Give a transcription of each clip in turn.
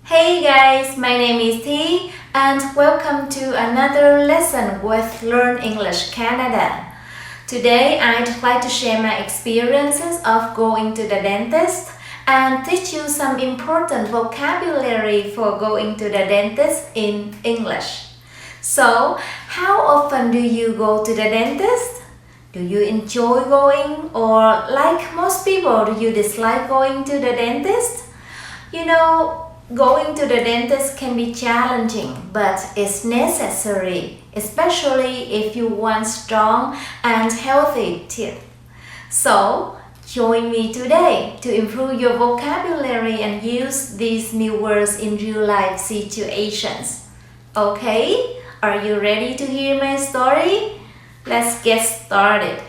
Hey guys, my name is T and welcome to another lesson with Learn English Canada. Today I'd like to share my experiences of going to the dentist and teach you some important vocabulary for going to the dentist in English. So, how often do you go to the dentist? Do you enjoy going, or like most people, do you dislike going to the dentist? Going to the dentist can be challenging, but it's necessary, especially if you want strong and healthy teeth. So, join me today to improve your vocabulary and use these new words in real-life situations. Okay, are you ready to hear my story? Let's get started.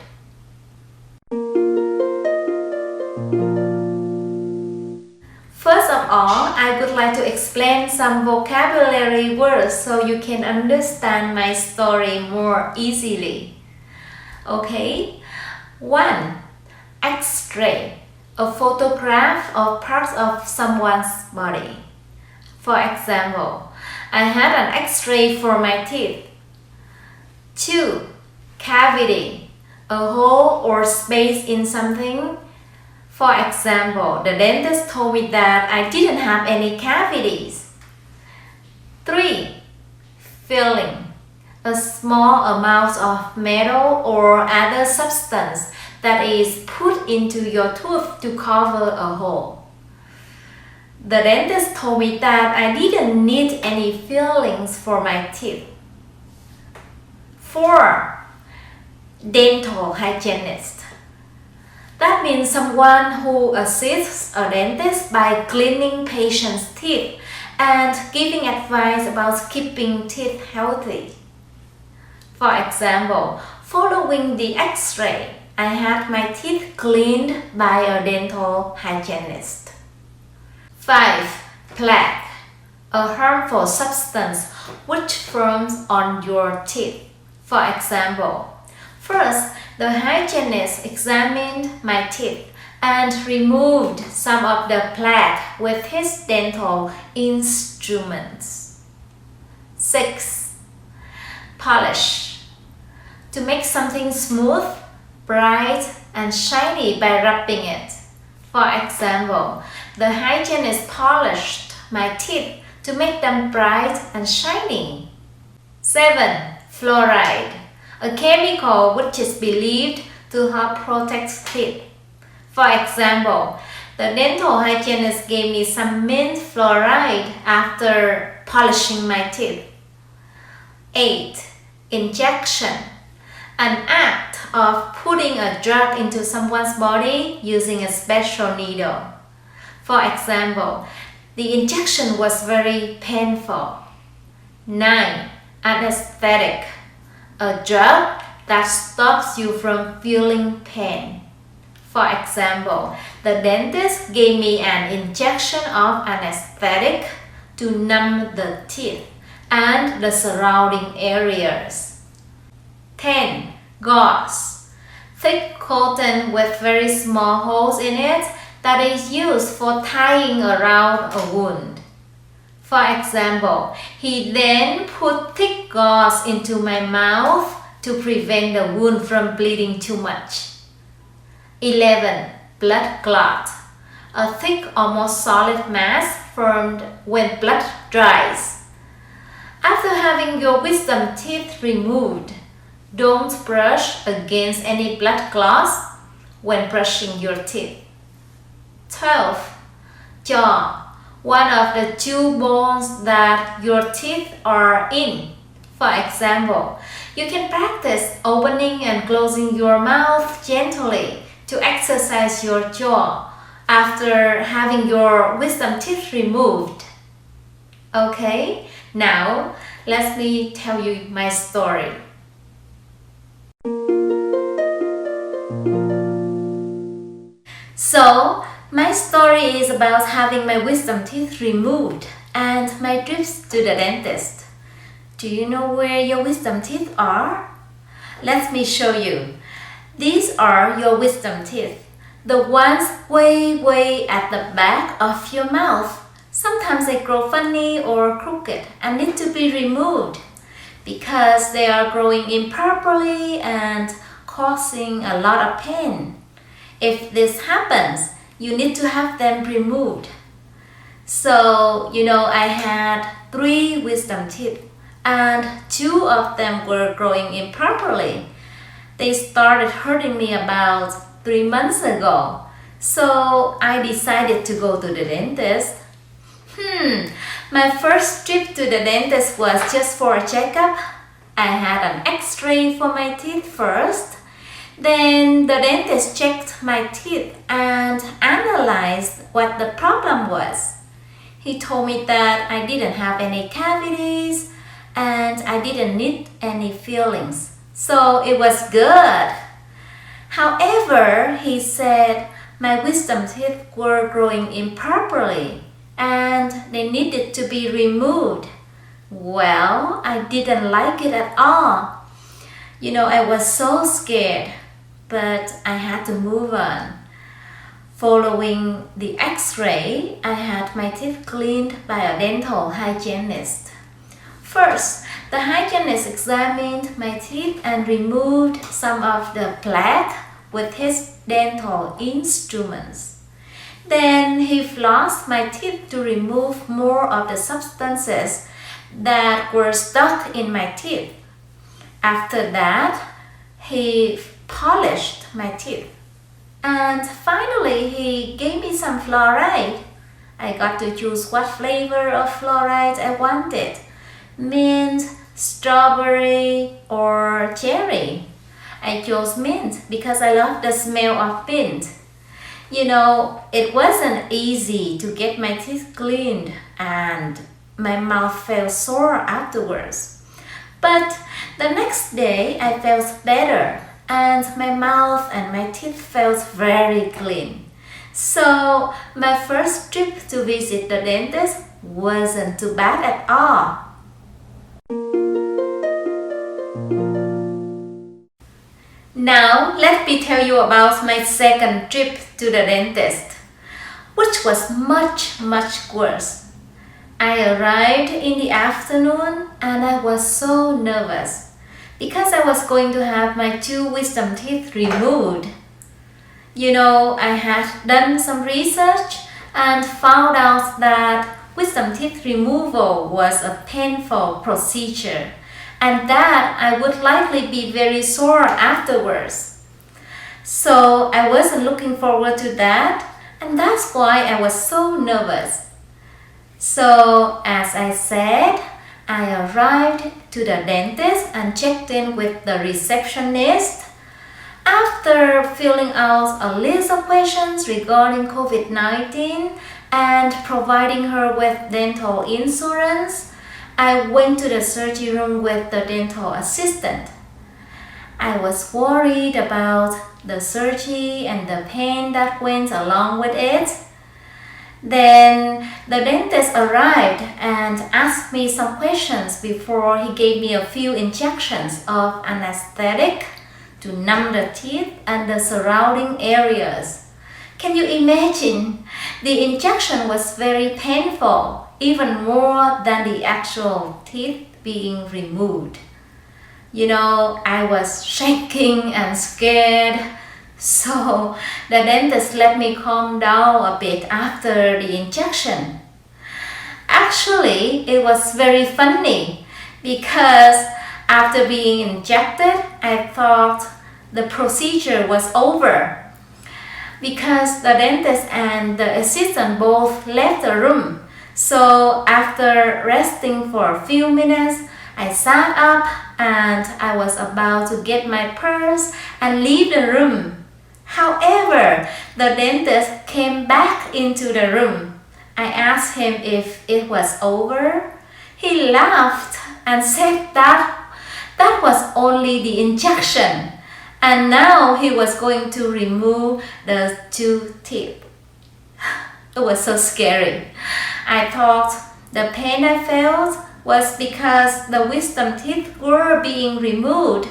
First of all, I would like to explain some vocabulary words so you can understand my story more easily. Okay? 1. X-ray, a photograph of parts of someone's body. For example, I had an X-ray for my teeth. 2. Cavity, a hole or space in something. For example, the dentist told me that I didn't have any cavities. 3. Filling, a small amount of metal or other substance that is put into your tooth to cover a hole. The dentist told me that I didn't need any fillings for my teeth. 4. Dental hygienist. That means someone who assists a dentist by cleaning patients' teeth and giving advice about keeping teeth healthy. For example, following the X-ray, I had my teeth cleaned by a dental hygienist. 5. Plaque, a harmful substance which forms on your teeth. For example, first, the hygienist examined my teeth and removed some of the plaque with his dental instruments. 6. Polish, to make something smooth, bright, and shiny by rubbing it. For example, the hygienist polished my teeth to make them bright and shiny. 7. Fluoride, a chemical which is believed to help protect teeth. For example, the dental hygienist gave me some mint fluoride after polishing my teeth. 8. Injection, an act of putting a drug into someone's body using a special needle. For example, the injection was very painful. 9. Anesthetic, a drug that stops you from feeling pain. For example, the dentist gave me an injection of anesthetic to numb the teeth and the surrounding areas. 10. Gauze, thick cotton with very small holes in it that is used for tying around a wound. For example, he then put thick gauze into my mouth to prevent the wound from bleeding too much. 11. Blood clot, a thick, almost solid mass formed when blood dries. After having your wisdom teeth removed, don't brush against any blood clots when brushing your teeth. 12. Jaw, one of the two bones that your teeth are in. For example, you can practice opening and closing your mouth gently to exercise your jaw after having your wisdom teeth removed. Okay, now let me tell you my story. So, my story is about having my wisdom teeth removed and my trips to the dentist. Do you know where your wisdom teeth are? Let me show you. These are your wisdom teeth, the ones way at the back of your mouth, Sometimes they grow funny or crooked and need to be removed because they are growing improperly and causing a lot of pain. If this happens, you need to have them removed. So, I had 3 wisdom teeth and 2 of them were growing improperly. They started hurting me about 3 months ago. So I decided to go to the dentist. My first trip to the dentist was just for a checkup. I had an x-ray for my teeth first. Then the dentist checked my teeth and analyzed what the problem was. He told me that I didn't have any cavities and I didn't need any fillings. So it was good. However, he said my wisdom teeth were growing improperly and they needed to be removed. Well, I didn't like it at all. I was so scared, but I had to move on. Following the x-ray, I had my teeth cleaned by a dental hygienist. First, the hygienist examined my teeth and removed some of the plaque with his dental instruments. Then he flossed my teeth to remove more of the substances that were stuck in my teeth. After that, he polished my teeth. And finally, he gave me some fluoride. I got to choose what flavor of fluoride I wanted: mint, strawberry, or cherry. I chose mint because I love the smell of mint. It wasn't easy to get my teeth cleaned and my mouth felt sore afterwards. But the next day I felt better and my mouth and my teeth felt very clean. So my first trip to visit the dentist wasn't too bad at all. Now, let me tell you about my second trip to the dentist, which was much, much worse. I arrived in the afternoon and I was so nervous because I was going to have my 2 wisdom teeth removed. I had done some research and found out that wisdom teeth removal was a painful procedure and that I would likely be very sore afterwards. So I wasn't looking forward to that, and that's why I was so nervous. So as I said, I arrived to the dentist and checked in with the receptionist. After filling out a list of questions regarding COVID-19 and providing her with dental insurance, I went to the surgery room with the dental assistant. I was worried about the surgery and the pain that went along with it. Then the dentist arrived and asked me some questions before he gave me a few injections of anesthetic to numb the teeth and the surrounding areas. Can you imagine? The injection was very painful, even more than the actual teeth being removed. I was shaking and scared. So the dentist let me calm down a bit after the injection. Actually, it was very funny because after being injected, I thought the procedure was over because the dentist and the assistant both left the room. So after resting for a few minutes, I sat up and I was about to get my purse and leave the room. However, the dentist came back into the room. I asked him if it was over. He laughed and said that was only the injection, and now he was going to remove the 2 teeth. It was so scary. I thought the pain I felt was because the wisdom teeth were being removed,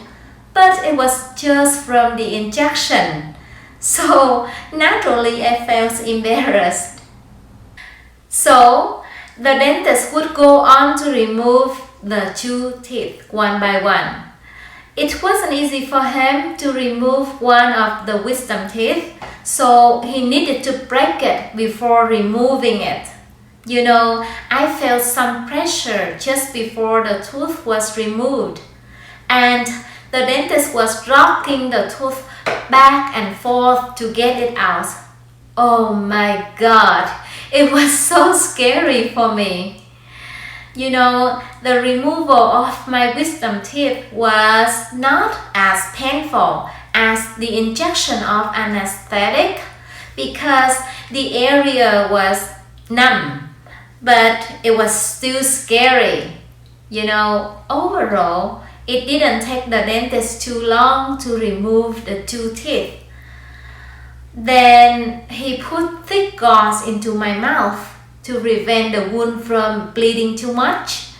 but it was just from the injection. So naturally I felt embarrassed. So the dentist would go on to remove the 2 teeth one by one. It wasn't easy for him to remove one of the wisdom teeth, so he needed to break it before removing it. You know, I felt some pressure just before the tooth was removed, and the dentist was rocking the tooth back and forth to get it out. Oh my God, it was so scary for me. You know, the removal of my wisdom teeth was not as painful as the injection of anesthetic because the area was numb, but it was still scary. You know, overall, it didn't take the dentist too long to remove the 2 teeth. Then he put thick gauze into my mouth to prevent the wound from bleeding too much.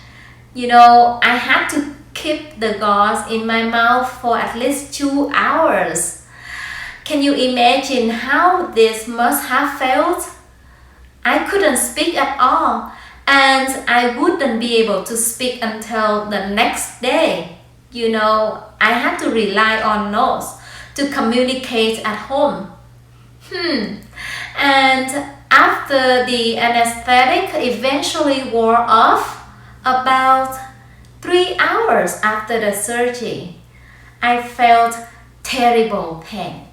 You know, I had to keep the gauze in my mouth for at least 2 hours. Can you imagine how this must have felt? I couldn't speak at all, and I wouldn't be able to speak until the next day. You know, I had to rely on notes to communicate at home. And after the anesthetic eventually wore off, about 3 hours after the surgery, I felt terrible pain.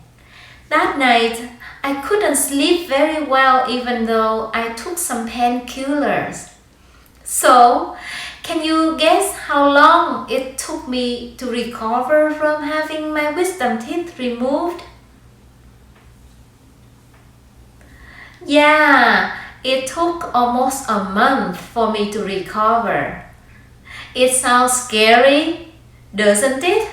That night, I couldn't sleep very well even though I took some painkillers. So, can you guess how long it took me to recover from having my wisdom teeth removed? Yeah, it took almost a month for me to recover. It sounds scary, doesn't it?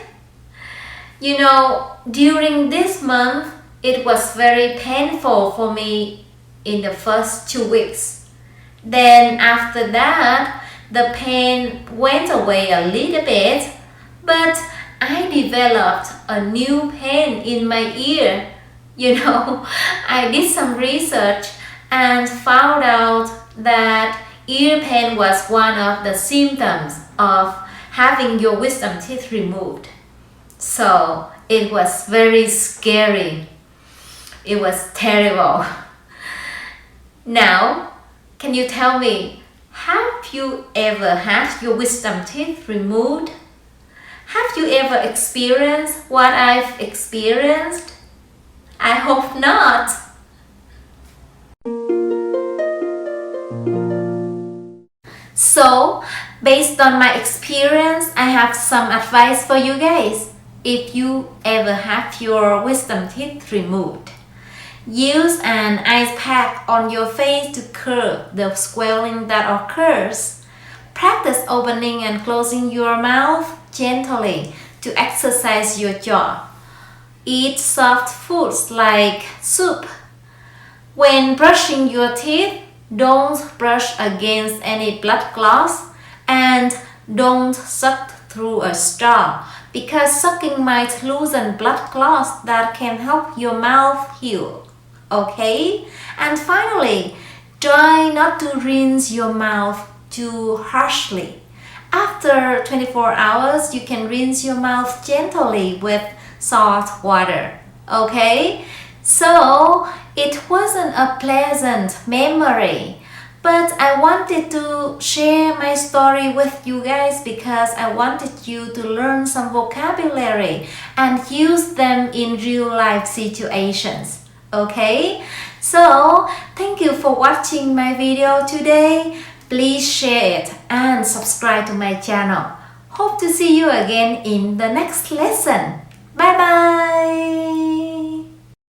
You know, during this month, it was very painful for me in the first 2 weeks. Then after that, the pain went away a little bit, but I developed a new pain in my ear. You know, I did some research and found out that ear pain was one of the symptoms of having your wisdom teeth removed. So it was very scary. It was terrible. Now, can you tell me, have you ever had your wisdom teeth removed? Have you ever experienced what I've experienced? I hope not. So, based on my experience, I have some advice for you guys. If you ever have your wisdom teeth removed, use an ice pack on your face to curb the swelling that occurs. Practice opening and closing your mouth gently to exercise your jaw. Eat soft foods like soup. When brushing your teeth, don't brush against any blood clots and don't suck through a straw because sucking might loosen blood clots that can help your mouth heal. Okay? And finally, try not to rinse your mouth too harshly. After 24 hours, you can rinse your mouth gently with salt water. Okay? So, it wasn't a pleasant memory, but I wanted to share my story with you guys because I wanted you to learn some vocabulary and use them in real life situations. Okay? So, thank you for watching my video today. Please share it and subscribe to my channel. Hope to see you again in the next lesson. Bye bye!